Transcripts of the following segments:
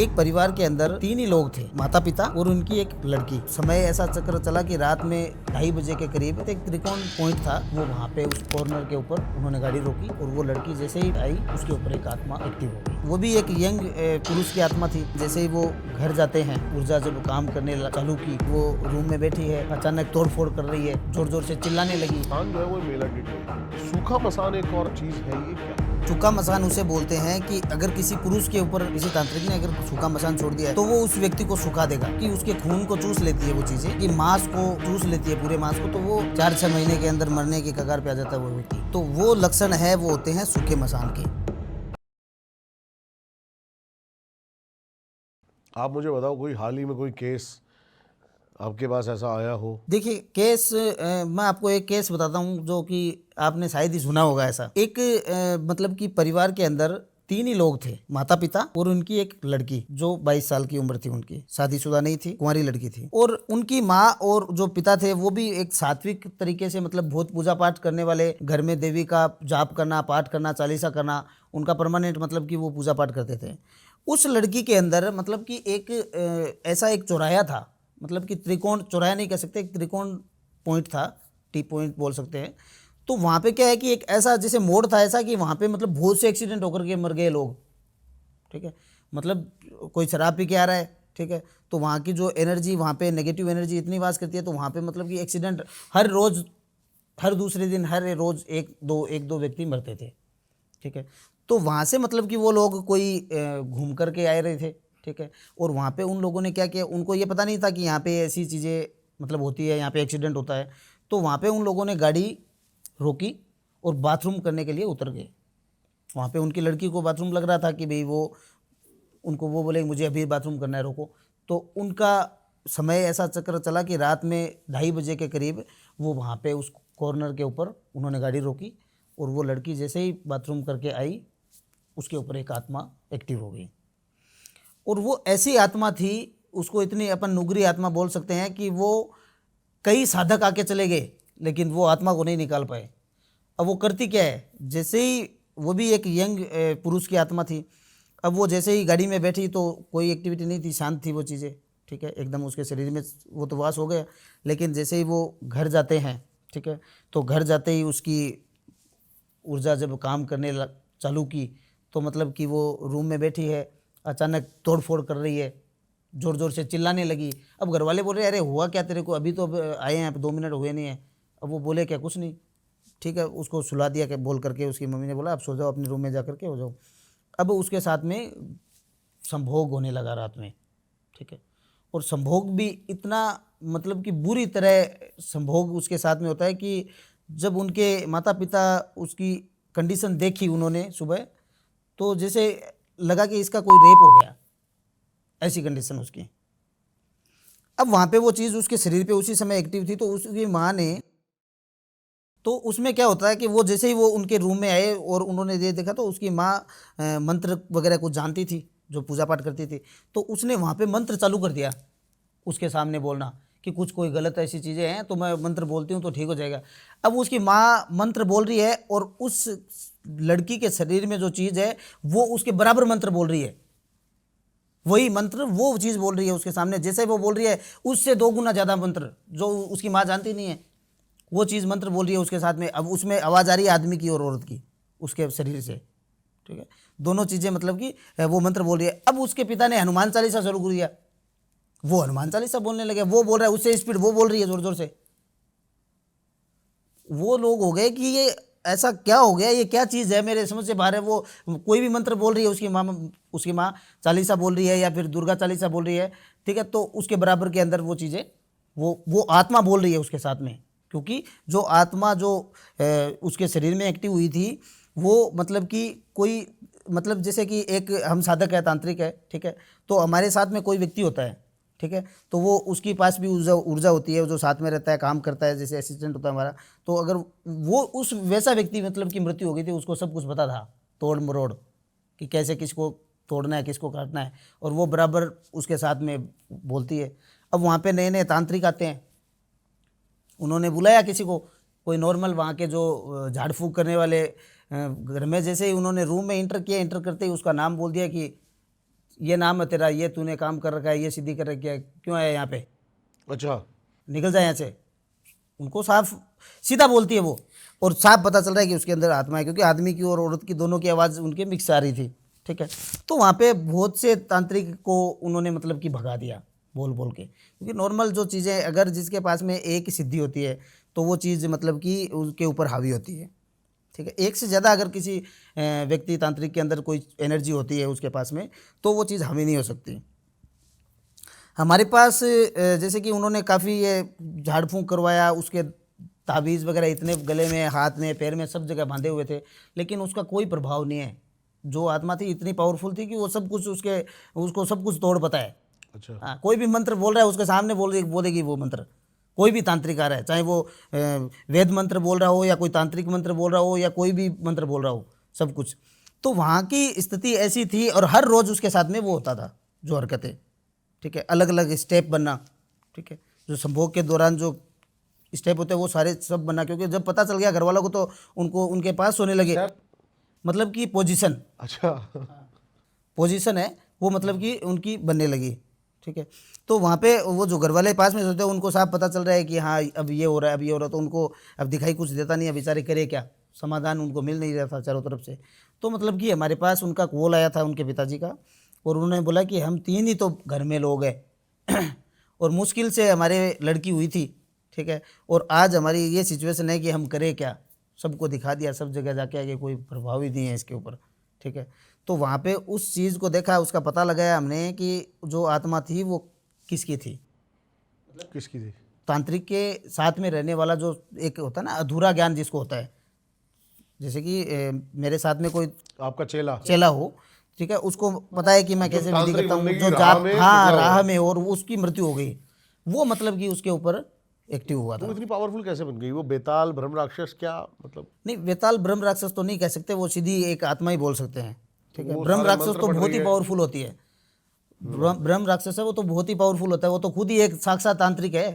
एक परिवार के अंदर 3 ही लोग थे, माता पिता और उनकी एक लड़की। समय ऐसा चक्र चला कि रात में 2:30 बजे के करीब एक त्रिकोण पॉइंट था, वो वहाँ पे उस कॉर्नर के ऊपर उन्होंने गाड़ी रोकी और वो लड़की जैसे ही आई उसके ऊपर एक आत्मा एक्टिव हो गई। वो भी एक यंग पुरुष की आत्मा थी। जैसे ही वो घर जाते हैं, ऊर्जा जब काम करने चालू की, वो रूम में बैठी है, अचानक तोड़फोड़ कर रही है, जोर जोर से चिल्लाने लगी। मसान जो है वो मेला डिटेल। सूखा मसान एक और चीज है, ये क्या? सूखा मसान उसे बोलते हैं कि अगर किसी पुरुष के ऊपर किसी तांत्रिक ने अगर सूखा मसान छोड़ दिया है तो वो उस व्यक्ति को सुखा देगा, कि उसके खून को चूस लेती है वो चीजें, कि मांस को चूस लेती है, पूरे मांस को, तो वो 4-6 महीने के अंदर मरने की कगार पे आ जाता है वो व्यक्ति। तो वो लक्षण है, वो होते हैं सूखे मसान के। आप मुझे बताओ, कोई हाल ही में कोई केस आपके पास ऐसा आया हो? देखिए केस, मैं आपको एक केस बताता हूँ जो कि आपने शायद ही सुना होगा। ऐसा एक मतलब कि परिवार के अंदर 3 ही लोग थे, माता पिता और उनकी एक लड़की जो 22 साल की उम्र थी उनकी, शादीशुदा नहीं थी, कुंवारी लड़की थी। और उनकी माँ और जो पिता थे वो भी एक सात्विक तरीके से, मतलब बहुत पूजा पाठ करने वाले, घर में देवी का जाप करना, पाठ करना, चालीसा करना उनका परमानेंट, मतलब कि वो पूजा पाठ करते थे। उस लड़की के अंदर मतलब कि एक ऐसा एक चौराया था, मतलब कि त्रिकोण, चौराया नहीं कह सकते, एक त्रिकोण पॉइंट था, टी पॉइंट बोल सकते हैं। तो वहाँ पे क्या है कि एक ऐसा जैसे मोड़ था ऐसा कि वहाँ पे मतलब बहुत से एक्सीडेंट होकर के मर गए लोग, ठीक है। मतलब कोई शराब पी के आ रहा है, ठीक है, तो वहाँ की जो एनर्जी, वहाँ पे नेगेटिव एनर्जी इतनी वास करती है, तो वहाँ पे मतलब कि एक्सीडेंट हर रोज़, हर दूसरे दिन, हर रोज़ एक दो व्यक्ति मरते थे, ठीक है। तो वहाँ से मतलब कि वो लोग कोई घूम करके आए रहे थे, ठीक है। और वहाँ पे उन लोगों ने क्या किया, उनको ये पता नहीं था कि यहाँ पे ऐसी चीज़ें मतलब होती है, यहाँ पे एक्सीडेंट होता है। तो वहाँ पे उन लोगों ने गाड़ी रोकी और बाथरूम करने के लिए उतर गए। वहाँ पे उनकी लड़की को बाथरूम लग रहा था कि भाई वो, उनको वो बोले मुझे अभी बाथरूम करना है, रोको। तो उनका समय ऐसा चक्र चला कि रात में 2:30 बजे के करीब वो वहाँ पे उस कॉर्नर के ऊपर उन्होंने गाड़ी रोकी और वो लड़की जैसे ही बाथरूम करके आई उसके ऊपर एक आत्मा एक्टिव हो गई। और वो ऐसी आत्मा थी, उसको इतनी अपन नुगरी आत्मा बोल सकते हैं कि वो कई साधक आके चले गए लेकिन वो आत्मा को नहीं निकाल पाए। अब वो करती क्या है, जैसे ही वो भी एक यंग पुरुष की आत्मा थी, अब वो जैसे ही गाड़ी में बैठी तो कोई एक्टिविटी नहीं थी, शांत थी वो चीज़ें, ठीक है, एकदम उसके शरीर में वो तो वास हो गया। लेकिन जैसे ही वो घर जाते हैं, ठीक है, तो घर जाते ही उसकी ऊर्जा जब काम करने चालू की, तो मतलब कि वो रूम में बैठी है, अचानक तोड़फोड़ कर रही है, जोर जोर से चिल्लाने लगी। अब घर वाले बोल रहे हैं अरे हुआ क्या तेरे को, अभी तो अब आए हैं, 2 मिनट हुए नहीं हैं। अब वो बोले क्या, कुछ नहीं, ठीक है, उसको सुला दिया कि बोल करके, उसकी मम्मी ने बोला आप सो जाओ, अपने रूम में जा करके हो जाओ। अब उसके साथ में संभोग होने लगा रात में, ठीक है। और संभोग भी इतना मतलब कि बुरी तरह संभोग उसके साथ में होता है कि जब उनके माता पिता उसकी कंडीशन देखी उन्होंने सुबह, तो जैसे लगा कि इसका कोई रेप हो गया, ऐसी कंडीशन उसकी। अब वहाँ पे वो चीज़ उसके शरीर पे उसी समय एक्टिव थी, तो उसकी माँ ने, तो उसमें क्या होता है कि वो जैसे ही वो उनके रूम में आए और उन्होंने ये देखा, तो उसकी माँ मंत्र वगैरह कुछ जानती थी, जो पूजा पाठ करती थी, तो उसने वहाँ पे मंत्र चालू कर दिया उसके सामने बोलना कि कुछ कोई गलत ऐसी चीज़ें हैं तो मैं मंत्र बोलती हूँ तो ठीक हो जाएगा। अब उसकी माँ मंत्र बोल रही है और उस लड़की के शरीर में जो चीज़ है वो उसके बराबर मंत्र बोल रही है, वही मंत्र वो चीज़ बोल रही है उसके सामने, जैसे वो बोल रही है उससे 2 गुना ज़्यादा मंत्र जो उसकी माँ जानती नहीं है, वो चीज़ मंत्र बोल रही है उसके साथ में। अब उसमें आवाज़ आ रही है आदमी की और औरत की उसके शरीर से, ठीक है, दोनों चीज़ें मतलब कि वो मंत्र बोल रही है। अब उसके पिता ने हनुमान चालीसा शुरू कर दिया, वो हनुमान चालीसा बोलने लगे, वो बोल रहा है उससे स्पीड, वो बोल रही है जोर जोर से। वो लोग हो गए कि ये ऐसा क्या हो गया, ये क्या चीज़ है, मेरे समझ से बाहर है। वो कोई भी मंत्र बोल रही है, उसकी माँ चालीसा बोल रही है या फिर दुर्गा चालीसा बोल रही है, ठीक है, तो उसके बराबर के अंदर वो चीज़ें, वो आत्मा बोल रही है उसके साथ में, क्योंकि जो आत्मा जो उसके शरीर में एक्टिव हुई थी वो मतलब कि कोई, मतलब जैसे कि एक हम साधक है, तांत्रिक है, ठीक है, तो हमारे साथ में कोई व्यक्ति होता है, ठीक है, तो वो उसके पास भी ऊर्जा होती है, जो साथ में रहता है, काम करता है, जैसे असिस्टेंट होता है हमारा। तो अगर वो उस वैसा व्यक्ति मतलब की मृत्यु हो गई थी, उसको सब कुछ पता था तोड़ मरोड़ कि कैसे किसको तोड़ना है, किसको काटना है, और वो बराबर उसके साथ में बोलती है। अब वहाँ पे नए नए तांत्रिक आते हैं, उन्होंने बुलाया किसी को, कोई नॉर्मल वहाँ के जो झाड़ फूँक करने वाले घर में, जैसे ही उन्होंने रूम में इंटर किया, इंटर करते ही उसका नाम बोल दिया कि ये नाम है तेरा, ये तूने काम कर रखा है, ये सिद्धि कर रखी है, क्यों आया यहाँ पे, अच्छा, निकल जाए यहाँ से। उनको साफ सीधा बोलती है वो, और साफ पता चल रहा है कि उसके अंदर आत्मा है, क्योंकि आदमी की और औरत की दोनों की आवाज़ उनके मिक्स आ रही थी। ठीक है, तो वहाँ पे बहुत से तांत्रिक को उन्होंने मतलब कि भगा दिया बोल बोल के, क्योंकि नॉर्मल जो चीज़ें अगर जिसके पास में एक ही सिद्धि होती है तो वो चीज़ मतलब कि उसके ऊपर हावी होती है। ठीक है, एक से ज़्यादा अगर किसी व्यक्ति तांत्रिक के अंदर कोई एनर्जी होती है उसके पास में, तो वो चीज़ हावी नहीं हो सकती। हमारे पास जैसे कि उन्होंने काफ़ी ये झाड़ फूँक करवाया, उसके ताबीज़ वगैरह इतने गले में, हाथ में, पैर में, सब जगह बांधे हुए थे, लेकिन उसका कोई प्रभाव नहीं है। जो आत्मा थी इतनी पावरफुल थी कि वो सब कुछ उसको सब कुछ तोड़ पता है। अच्छा, हाँ, कोई भी मंत्र बोल रहा है उसके सामने बोलेगी वो मंत्र। कोई भी तांत्रिक आ रहा है, चाहे वो वेद मंत्र बोल रहा हो या कोई तांत्रिक मंत्र बोल रहा हो या कोई भी मंत्र बोल रहा हो, सब कुछ। तो वहाँ की स्थिति ऐसी थी, और हर रोज़ उसके साथ में वो होता था जो हरकतें। ठीक है, अलग अलग स्टेप बनना। ठीक है, जो संभोग के दौरान जो स्टेप होते हैं वो सारे सब बनना, क्योंकि जब पता चल गया घर वालों को तो उनको उनके पास सोने लगे। Step? मतलब कि पोजीशन अच्छा, पोजीशन है वो, मतलब कि उनकी बनने लगी। ठीक है, तो वहाँ पे वो जो घर वाले पास में सोते हैं उनको साफ पता चल रहा है कि हाँ अब ये हो रहा है, अब ये हो रहा है, तो उनको अब दिखाई कुछ देता नहीं है, बेचारे करे क्या, समाधान उनको मिल नहीं रहा था चारों तरफ से। तो मतलब कि हमारे पास उनका कॉल आया था उनके पिताजी का, और उन्होंने बोला कि हम 3 ही तो घर में लोग हैं और मुश्किल से हमारे लड़की हुई थी। ठीक है, और आज हमारी ये सिचुएशन है कि हम करें क्या। सबको दिखा दिया, सब जगह जाके आगे, कोई प्रभाव ही नहीं है इसके ऊपर। ठीक है, तो वहाँ पे उस चीज़ को देखा, उसका पता लगाया हमने कि जो आत्मा थी वो किसकी थी। किसकी थी? तांत्रिक के साथ में रहने वाला जो एक होता है ना अधूरा ज्ञान जिसको होता है, जैसे कि मेरे साथ में कोई आपका चेला? चेला हो, ठीक है, उसको पता है कि मैं कैसे विधि तांत्रिक करता हूँ, बनने की जो राह जाप, में हाँ निकला राह हुआ। में, और उसकी मृत्यु हो गई, वो मतलब कि उसके ऊपर एक्टिव हुआ वो था। इतनी पावरफुल कैसे बन गई? वो बेताल ब्रह्म राक्षस क्या मतलब? नहीं, वेताल ब्रह्म राक्षस तो नहीं कह सकते, वो सीधी एक आत्मा ही बोल सकते हैं। ठीक है, वो ब्रह्म सारे राक्षस मंत्र तो पढ़ बहुत रही ही है। पावरफुल होती है। ब्रह्म राक्षस है वो तो बहुत ही पावरफुल होता है, वो तो खुद ही एक साक्षात तांत्रिक है।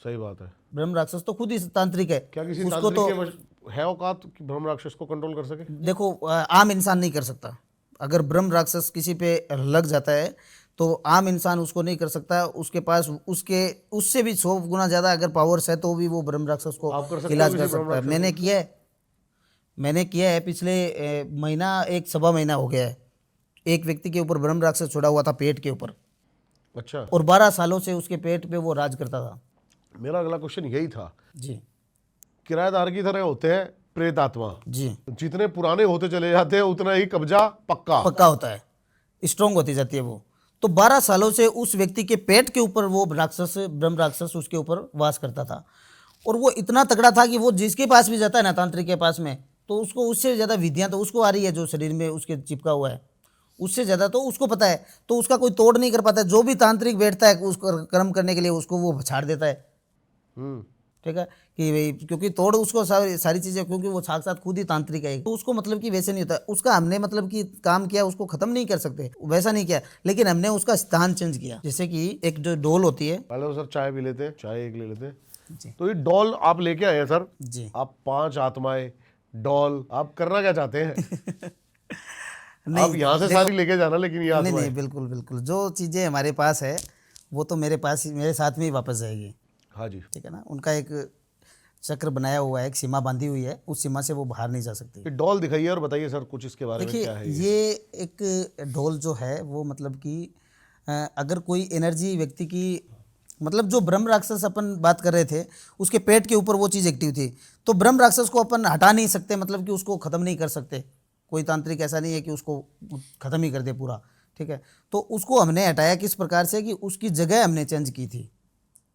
सही बात है। ब्रह्म राक्षस तो खुद ही तांत्रिक है। क्या किसी उसको तांत्रिक तो के है औकात कि ब्रह्म राक्षस को कंट्रोल कर सके? देखो आम इंसान नहीं कर सकता। अगर ब्रह्म राक्षस किसी पे लग जाता है तो आम इंसान उसको नहीं कर सकता। उसके पास उससे भी 100 गुना ज़्यादा अगर पावर्स है तो भी वो ब्रह्म राक्षस को आप कर सकते हो इलाज किसी कर ब्रह्म सकता है। राक्षस मैंने को? किया है, मैंने किया है पिछले महीना, एक सवा महीना हो गया है। एक व्यक्ति के ऊपर ब्रह्म राक्षस छोड़ा हुआ था पेट के ऊपर, अच्छा, और 12 सालों से उसके पेट पे वो राज करता था। मेरा अगला क्वेश्चन यही था। जी किराएदार की तरह होते हैं प्रेत आत्मा, जी, जितने पुराने होते चले जाते हैं उतना ही कब्जा पक्का। पक्का होता है, स्ट्रोंग होती जाती है वो। तो 12 सालों से उस व्यक्ति के पेट के ऊपर वो राक्षस, ब्रह्म राक्षस उसके ऊपर वास करता था, और वो इतना तगड़ा था कि वो जिसके पास भी जाता है ना तांत्रिक के पास में, तो उसको उससे ज़्यादा विधियाँ तो उसको आ रही है, जो शरीर में उसके चिपका हुआ है उससे ज़्यादा तो उसको पता है, तो उसका कोई तोड़ नहीं कर पाता है। जो भी तांत्रिक बैठता है उसको कर्म करने के लिए, उसको वो छाड़ देता है। हम्म, ठीक है, कि भाई क्योंकि तोड़ उसको सारी चीज़ें, क्योंकि वो साक्षात खुद ही तांत्रिक है, तो उसको मतलब कि वैसे नहीं होता। उसका हमने मतलब कि काम किया, उसको खत्म नहीं कर सकते, वैसा नहीं किया, लेकिन हमने उसका स्थान चेंज किया। जैसे कि एक जो डोल होती है। पहले तो सर चाय भी लेते, चाय एक ले लेते। जी तो ये डॉल आप लेके आए हैं सर, जी। आप 5 आत्माएं डॉल, आप करना क्या चाहते हैं? आप यहाँ से देखो, सारी लेके जाना, लेकिन ये नहीं आत्माएं। नहीं, बिल्कुल बिल्कुल, जो चीज़ें हमारे पास है वो तो मेरे पास ही, मेरे साथ में ही वापस जाएगी। हाँ जी। ठीक है ना, उनका एक चक्र बनाया हुआ है, एक सीमा बांधी हुई है, उस सीमा से वो बाहर नहीं जा सकती। ये डॉल दिखाइए और बताइए सर कुछ इसके बारे में, देखिए, क्या है ये? ये एक ढोल जो है वो मतलब कि अगर कोई एनर्जी व्यक्ति की, मतलब जो ब्रह्म राक्षस अपन बात कर रहे थे, उसके पेट के ऊपर वो चीज़ एक्टिव थी, तो ब्रह्म राक्षस को अपन हटा नहीं सकते, मतलब कि उसको ख़त्म नहीं कर सकते। कोई तांत्रिक ऐसा नहीं है कि उसको ख़त्म ही कर दे पूरा। ठीक है, तो उसको हमने हटाया किस प्रकार से, कि उसकी जगह हमने चेंज की थी।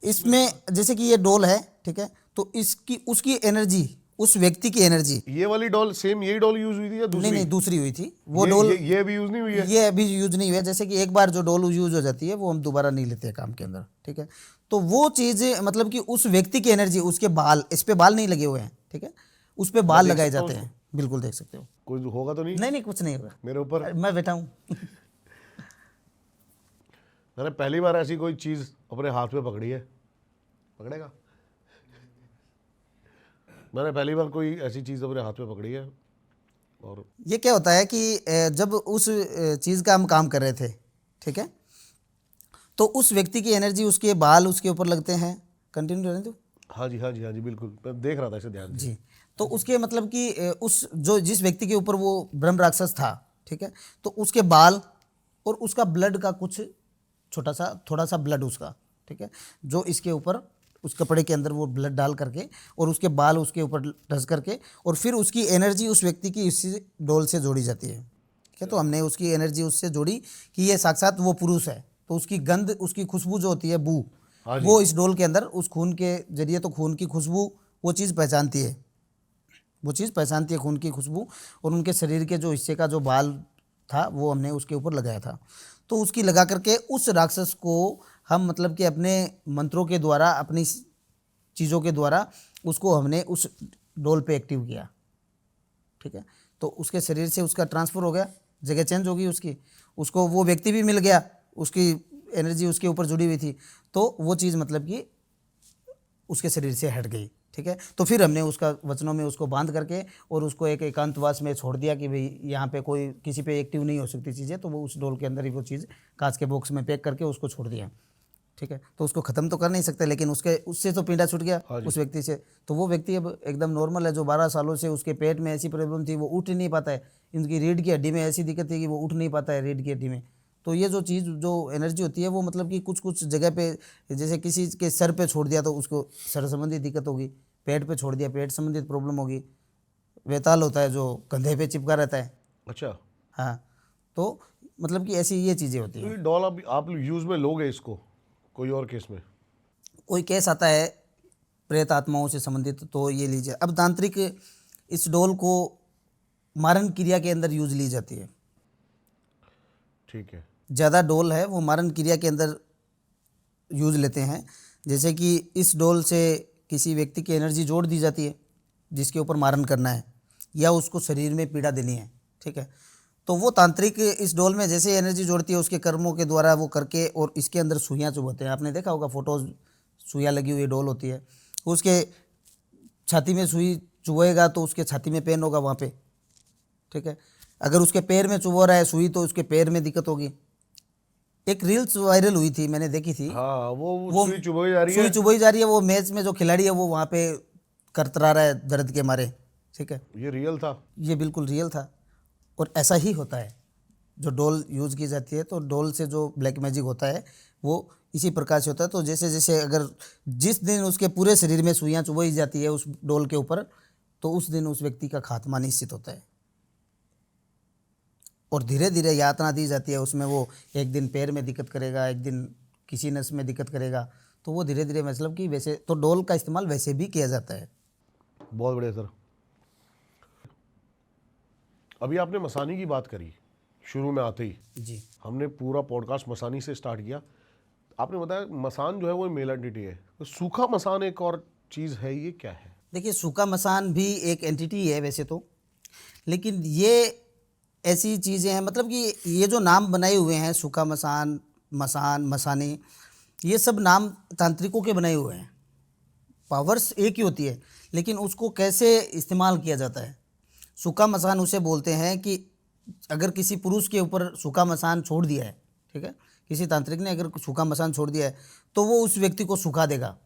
इसमें जैसे कि ये डोल है, ठीक है, तो इसकी उसकी एनर्जी, उस व्यक्ति की एनर्जी, ये वाली डॉल सेम यही डॉल यूज हुई थी या दूसरी? नहीं नहीं, दूसरी हुई थी वो ये, डोल। ये भी यूज नहीं हुई है? ये अभी यूज नहीं हुआ है। जैसे कि एक बार जो डोल यूज हो जाती है वो हम दोबारा नहीं लेते हैं काम के अंदर। ठीक है, तो वो चीज़ मतलब कि उस व्यक्ति की एनर्जी, उसके बाल, इस पे बाल नहीं लगे हुए हैं, ठीक है, उस पे बाल देख लगाए सकता हूँ जाते हैं, बिल्कुल देख सकते हो। कोई होगा तो नहीं नहीं नहीं, कुछ नहीं होगा, मेरे ऊपर? मैं बैठा हूँ। मैंने पहली बार ऐसी कोई चीज अपने हाथ में पकड़ी है। पकड़ेगा? मैंने पहली बार कोई ऐसी चीज अपने हाथ में पकड़ी है। और ये क्या होता है कि जब उस चीज़ का हम काम कर रहे थे, ठीक है। तो उस व्यक्ति की एनर्जी, उसके बाल उसके ऊपर लगते हैं। कंटिन्यू रहने दो। हाँ जी, हाँ जी, हाँ जी, बिल्कुल, मैं देख रहा था इसे ध्यान से। जी। तो उसके मतलब कि उस जो जिस व्यक्ति के ऊपर वो ब्रह्म राक्षस था, ठीक है, तो उसके बाल और उसका ब्लड का कुछ छोटा सा थोड़ा सा ब्लड उसका, ठीक है, जो इसके ऊपर उस कपड़े के अंदर वो ब्लड डाल करके और उसके बाल उसके ऊपर ढस करके और फिर उसकी एनर्जी उस व्यक्ति की इसी डोल से जोड़ी जाती है। ठीक है, तो हमने उसकी एनर्जी उससे जोड़ी कि ये साक्षात वो पुरुष है। तो उसकी गंध, उसकी खुशबू जो होती है, बू, हाँ जी। वो इस डोल के अंदर उस खून के जरिए, तो खून की खुशबू वो चीज़ पहचानती है, वो चीज़ पहचानती है खून की खुशबू। और उनके शरीर के जो हिस्से का जो बाल था वो हमने उसके ऊपर लगाया था। तो उसकी लगा करके उस राक्षस को हम मतलब कि अपने मंत्रों के द्वारा, अपनी चीज़ों के द्वारा उसको हमने उस डोल पे एक्टिव किया। ठीक है, तो उसके शरीर से उसका ट्रांसफ़र हो गया, जगह चेंज हो गई उसकी, उसको वो व्यक्ति भी मिल गया, उसकी एनर्जी उसके ऊपर जुड़ी हुई थी, तो वो चीज़ मतलब कि उसके शरीर से हट गई। ठीक है, तो फिर हमने उसका वचनों में उसको बांध करके और उसको एक एकांतवास में छोड़ दिया कि भाई यहाँ पे कोई किसी पे एक्टिव नहीं हो सकती चीज़ें, तो वो उस डोल के अंदर ही वो चीज़ कांच के बॉक्स में पैक करके उसको छोड़ दिया। ठीक है, तो उसको ख़त्म तो कर नहीं सकते, लेकिन उससे तो पीड़ा छूट गया उस व्यक्ति से। तो वो व्यक्ति अब एकदम नॉर्मल है। जो 12 सालों से उसके पेट में ऐसी प्रॉब्लम थी, वो उठ ही नहीं पाता है। इनकी रीढ़ की हड्डी में ऐसी दिक्कत थी कि वो उठ नहीं पाता है रीढ़ की हड्डी में। तो ये जो चीज़, जो एनर्जी होती है, वो मतलब कि कुछ कुछ जगह पे, जैसे किसी के सर पे छोड़ दिया तो उसको सर संबंधी दिक्कत होगी, पेट पे छोड़ दिया पेट संबंधित प्रॉब्लम होगी, वेताल होता है जो कंधे पे चिपका रहता है। अच्छा, हाँ, तो मतलब कि ऐसी ये चीज़ें होती तो हैं। ये डॉल आप यूज़ में लोगे इसको कोई और केस में? कोई केस आता है प्रेत आत्माओं से संबंधित, तो ये लीजिए। अब तांत्रिक इस डोल को मारण क्रिया के अंदर यूज ली जाती है। ठीक है। ज़्यादा डोल है वो मारण क्रिया के अंदर यूज लेते हैं। जैसे कि इस डोल से किसी व्यक्ति की एनर्जी जोड़ दी जाती है जिसके ऊपर मारण करना है या उसको शरीर में पीड़ा देनी है। ठीक है, तो वो तांत्रिक इस डोल में जैसे एनर्जी जोड़ती है उसके कर्मों के द्वारा वो करके, और इसके अंदर सुइयाँ चुभते हैं। आपने देखा होगा फोटोज, सुइयाँ लगी हुई डोल होती है, उसके छाती में सुई चुभेगा तो उसके छाती में पेन होगा वहाँ पे। ठीक है, अगर उसके पैर में चुभ रहा है सुई तो उसके पैर में दिक्कत होगी। एक रील्स वायरल हुई थी, मैंने देखी थी। हाँ, वो सुई चुभोई जा रही सुई है। चुभोई जा रही है, वो मैच में जो खिलाड़ी है वो वहाँ पे करतरा रहा है दर्द के मारे। ठीक है, ये रियल था? ये बिल्कुल रियल था और ऐसा ही होता है। जो डोल यूज़ की जाती है, तो डोल से जो ब्लैक मैजिक होता है वो इसी प्रकार से होता है। तो जैसे जैसे अगर जिस दिन उसके पूरे शरीर में सुइयाँ चुभोई जाती है उस डोल के ऊपर, तो उस दिन उस व्यक्ति का खात्मा निश्चित होता है। और धीरे धीरे यातना दी जाती है उसमें। वो एक दिन पैर में दिक्कत करेगा, एक दिन किसी नस में दिक्कत करेगा, तो वो धीरे धीरे मतलब कि वैसे तो डोल का इस्तेमाल वैसे भी किया जाता है। बहुत बढ़िया सर। अभी आपने मसानी की बात करी, शुरू में आते ही जी, हमने पूरा पॉडकास्ट मसानी से स्टार्ट किया। आपने बताया मसान जो है वो मेल एंटिटी है, तो सूखा मसान एक और चीज़ है, ये क्या है? देखिए सूखा मसान भी एक एंटिटी है वैसे तो, लेकिन ये ऐसी चीज़ें हैं मतलब कि ये जो नाम बनाए हुए हैं, सूखा मसान, मसान, मसानी, ये सब नाम तांत्रिकों के बनाए हुए हैं। पावर्स एक ही होती है, लेकिन उसको कैसे इस्तेमाल किया जाता है। सूखा मसान उसे बोलते हैं कि अगर किसी पुरुष के ऊपर सूखा मसान छोड़ दिया है, ठीक है, किसी तांत्रिक ने अगर सूखा मसान छोड़ दिया है तो वो उस व्यक्ति को सुखा देगा।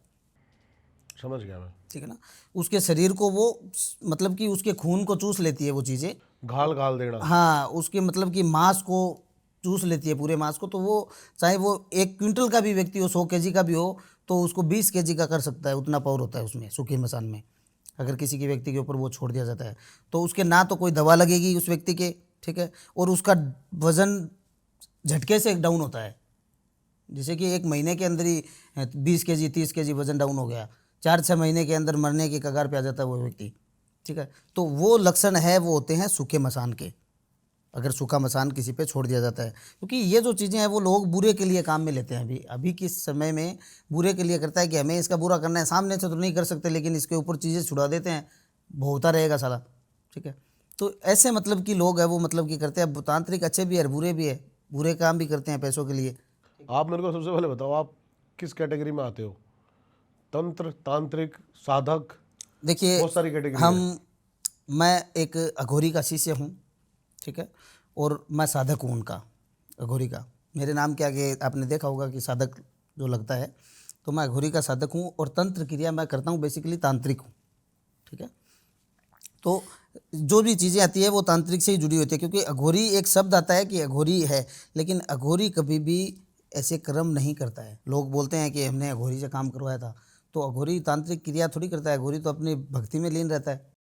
समझ गया मैं। ठीक है ना, उसके शरीर को वो मतलब कि उसके खून को चूस लेती है वो चीज़ें। घाल घाल देना। हाँ, उसके मतलब कि मांस को चूस लेती है, पूरे मांस को। तो वो चाहे वो 1 क्विंटल का भी व्यक्ति हो, 100 केजी का भी हो, तो उसको 20 केजी का कर सकता है। उतना पावर होता है उसमें, सूखे मसान में। अगर किसी के व्यक्ति के ऊपर वो छोड़ दिया जाता है तो उसके ना तो कोई दवा लगेगी उस व्यक्ति के, ठीक है, और उसका वज़न झटके से डाउन होता है। जैसे कि 1 महीने के अंदर ही 20 केजी 30 केजी वज़न डाउन हो गया, 4-6 महीने के अंदर मरने की कगार पे आ जाता है वो व्यक्ति। ठीक है, तो वो लक्षण है, वो होते हैं सूखे मसान के, अगर सूखा मसान किसी पे छोड़ दिया जाता है। क्योंकि ये जो चीज़ें हैं वो लोग बुरे के लिए काम में लेते हैं। अभी के समय में बुरे के लिए करता है कि हमें इसका बुरा करना है, सामने से तो नहीं कर सकते लेकिन इसके ऊपर चीज़ें छुड़ा देते हैं, भोगता रहेगा साला। ठीक है, तो ऐसे मतलब कि लोग हैं वो मतलब कि करते हैं। तांत्रिक अच्छे भी है, बुरे भी है, बुरे काम भी करते हैं पैसों के लिए। आप मेरे को सबसे पहले बताओ, आप किस कैटेगरी में आते हो? तंत्र, तांत्रिक, साधक, देखिए बहुत सारी कैटेगरी है। मैं एक अघोरी का शिष्य हूँ, ठीक है, और मैं साधक हूँ उनका, अघोरी का। मेरे नाम के आगे आपने देखा होगा कि साधक जो लगता है, तो मैं अघोरी का साधक हूँ और तंत्र क्रिया मैं करता हूँ, बेसिकली तांत्रिक हूँ। ठीक है, तो जो भी चीज़ें आती है वो तांत्रिक से ही जुड़ी होती है, क्योंकि अघोरी एक शब्द आता है कि अघोरी है, लेकिन अघोरी कभी भी ऐसे कर्म नहीं करता है। लोग बोलते हैं कि हमने अघोरी से काम करवाया था, तो अघोरी तांत्रिक क्रिया थोड़ी करता है, अघोरी तो अपनी भक्ति में लीन रहता है।